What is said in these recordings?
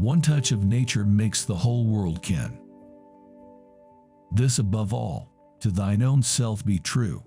One touch of nature makes the whole world kin. This above all, to thine own self be true.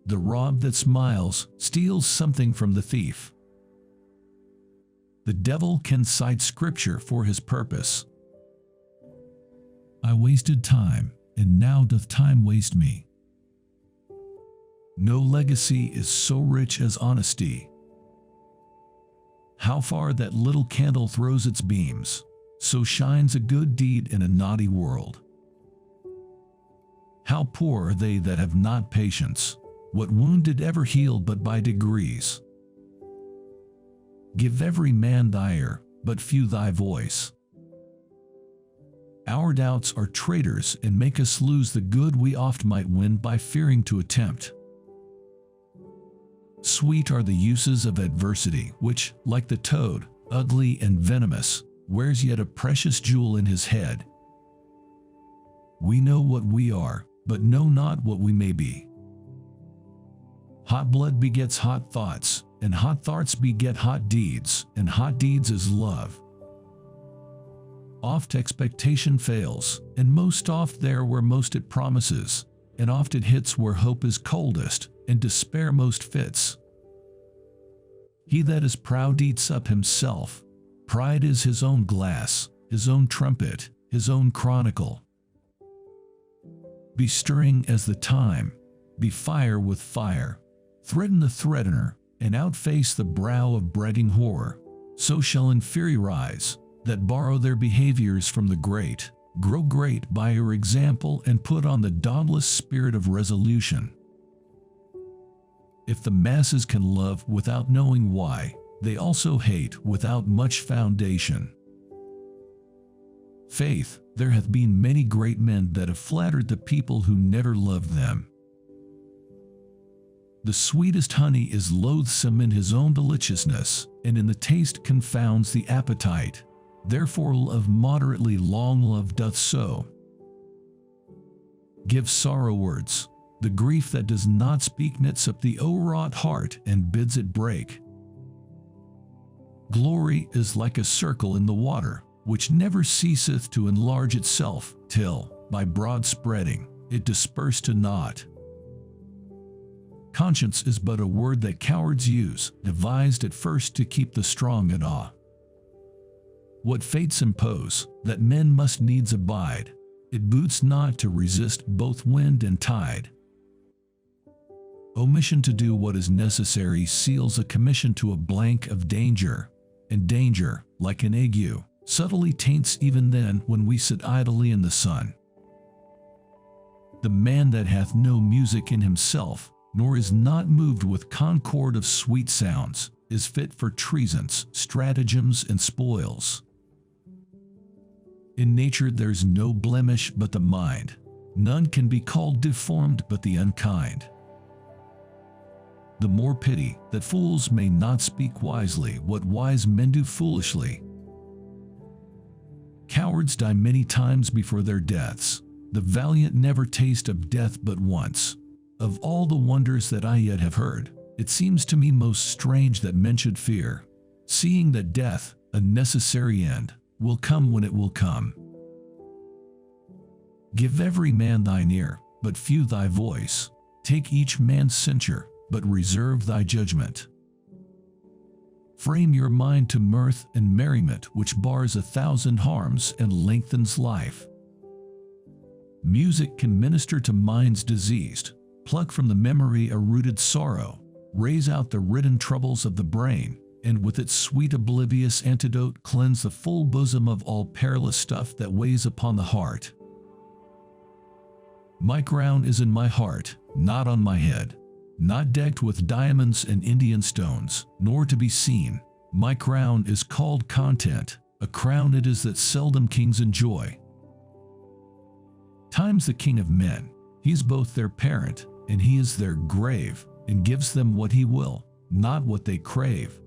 The rob that smiles steals something from the thief. The devil can cite scripture for his purpose. I wasted time, and now doth time waste me. No legacy is so rich as honesty. How far that little candle throws its beams, so shines a good deed in a naughty world. How poor are they that have not patience? What wound did ever heal but by degrees? Give every man thy ear, but few thy voice. Our doubts are traitors and make us lose the good we oft might win by fearing to attempt. Sweet are the uses of adversity, which, like the toad, ugly and venomous, wears yet a precious jewel in his head. We know what we are, but know not what we may be. Hot blood begets hot thoughts, and hot thoughts beget hot deeds, and hot deeds is love. Oft expectation fails, and most oft there where most it promises, and oft it hits where hope is coldest, and despair most fits. He that is proud eats up himself. Pride is his own glass, his own trumpet, his own chronicle. Be stirring as the time, be fire with fire. Threaten the threatener, and outface the brow of breeding horror. So shall inferior rise, that borrow their behaviors from the great, grow great by your example and put on the dauntless spirit of resolution. If the masses can love without knowing why, they also hate without much foundation. Faith, there hath been many great men that have flattered the people who never loved them. The sweetest honey is loathsome in his own deliciousness, and in the taste confounds the appetite. Therefore love moderately, long love doth so. Give sorrow words. The grief that does not speak knits up the o'erwrought heart and bids it break. Glory is like a circle in the water, which never ceaseth to enlarge itself, till, by broad spreading, it disperse to naught. Conscience is but a word that cowards use, devised at first to keep the strong at awe. What fates impose, that men must needs abide, it boots not to resist both wind and tide. Omission to do what is necessary seals a commission to a blank of danger, and danger, like an ague, subtly taints even then when we sit idly in the sun. The man that hath no music in himself, nor is not moved with concord of sweet sounds, is fit for treasons, stratagems, and spoils. In nature there's no blemish but the mind. None can be called deformed but the unkind. The more pity that fools may not speak wisely what wise men do foolishly. Cowards die many times before their deaths. The valiant never taste of death but once. Of all the wonders that I yet have heard, it seems to me most strange that men should fear, seeing that death, a necessary end, will come when it will come. Give every man thine ear, but few thy voice. Take each man's censure, but reserve thy judgment. Frame your mind to mirth and merriment, which bars 1,000 harms and lengthens life. Music can minister to minds diseased, pluck from the memory a rooted sorrow, raise out the ridden troubles of the brain, and with its sweet oblivious antidote cleanse the full bosom of all perilous stuff that weighs upon the heart. My crown is in my heart, not on my head, not decked with diamonds and Indian stones, nor to be seen. My crown is called content, a crown it is that seldom kings enjoy. Time's the king of men, he is both their parent, and he is their grave, and gives them what he will, not what they crave.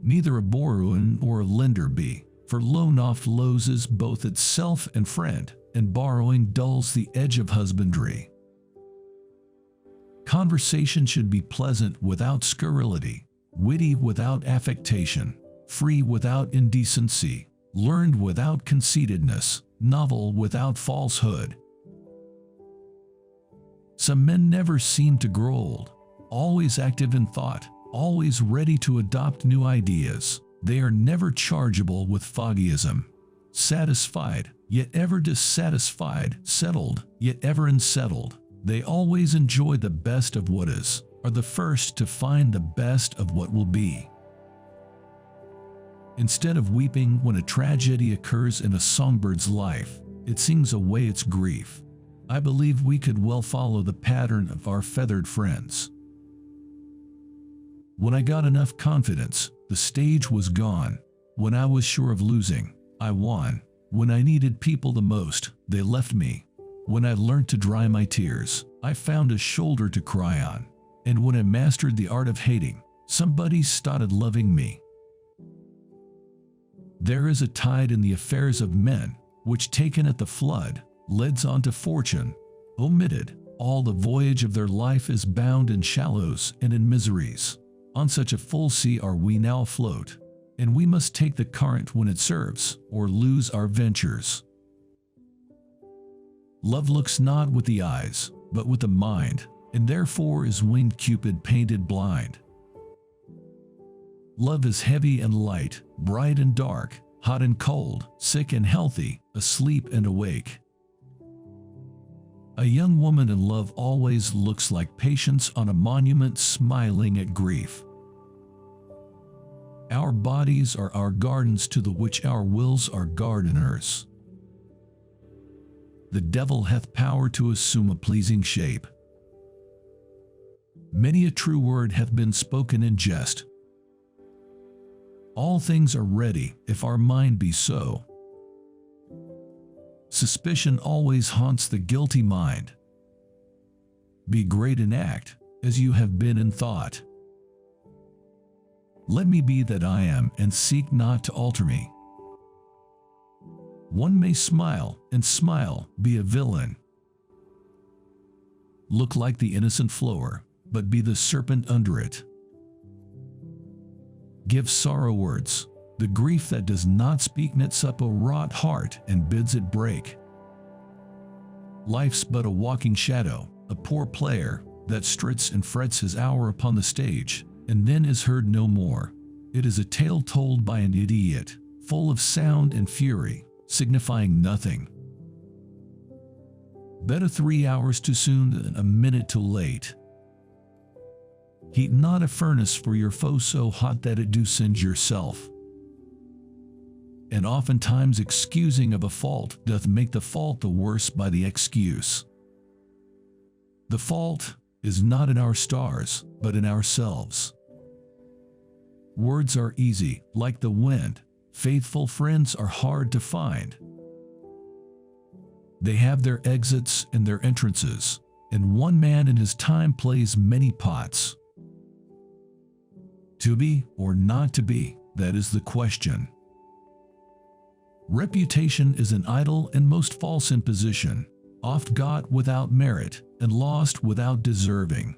Neither a borrower or a lender be, for loan oft loses both itself and friend, and borrowing dulls the edge of husbandry. Conversation should be pleasant without scurrility, witty without affectation, free without indecency, learned without conceitedness, novel without falsehood. Some men never seem to grow old, always active in thought, always ready to adopt new ideas. They are never chargeable with foggyism, satisfied, yet ever dissatisfied, settled, yet ever unsettled. They always enjoy the best of what is, are the first to find the best of what will be. Instead of weeping when a tragedy occurs in a songbird's life, it sings away its grief. I believe we could well follow the pattern of our feathered friends. When I got enough confidence, the stage was gone. When I was sure of losing, I won. When I needed people the most, they left me. When I learned to dry my tears, I found a shoulder to cry on. And when I mastered the art of hating, somebody started loving me. There is a tide in the affairs of men, which taken at the flood, leads on to fortune. Omitted, all the voyage of their life is bound in shallows and in miseries. On such a full sea are we now afloat, and we must take the current when it serves, or lose our ventures. Love looks not with the eyes, but with the mind, and therefore is winged Cupid painted blind. Love is heavy and light, bright and dark, hot and cold, sick and healthy, asleep and awake. A young woman in love always looks like Patience on a monument smiling at grief. Our bodies are our gardens to the which our wills are gardeners. The devil hath power to assume a pleasing shape. Many a true word hath been spoken in jest. All things are ready, if our mind be so. Suspicion always haunts the guilty mind. Be great in act, as you have been in thought. Let me be that I am, and seek not to alter me. One may smile, and smile, be a villain. Look like the innocent flower, but be the serpent under it. Give sorrow words. The grief that does not speak knits up a wrought heart and bids it break. Life's but a walking shadow, a poor player that strits and frets his hour upon the stage, and then is heard no more. It is a tale told by an idiot, full of sound and fury, signifying nothing. Better 3 hours too soon than a minute too late. Heat not a furnace for your foe so hot that it do singe yourself. And oftentimes excusing of a fault doth make the fault the worse by the excuse. The fault is not in our stars, but in ourselves. Words are easy, like the wind. Faithful friends are hard to find. They have their exits and their entrances, and one man in his time plays many pots. To be or not to be, that is the question. Reputation is an idle and most false imposition, oft got without merit and lost without deserving.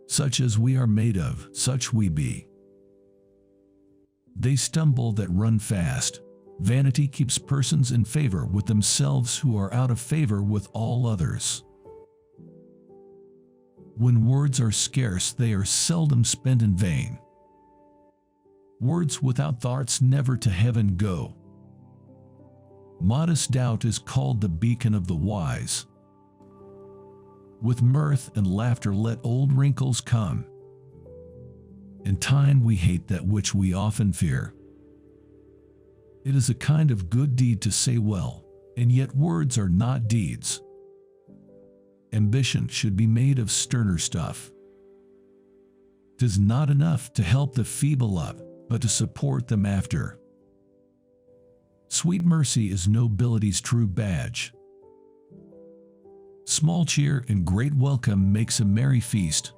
Such as we are made of, such we be. They stumble that run fast. Vanity keeps persons in favor with themselves who are out of favor with all others. When words are scarce, they are seldom spent in vain. Words without thoughts never to heaven go. Modest doubt is called the beacon of the wise. With mirth and laughter let old wrinkles come. In time we hate that which we often fear. It is a kind of good deed to say well, and yet words are not deeds. Ambition should be made of sterner stuff. 'Tis not enough to help the feeble up, but to support them after. Sweet mercy is nobility's true badge. Small cheer and great welcome makes a merry feast.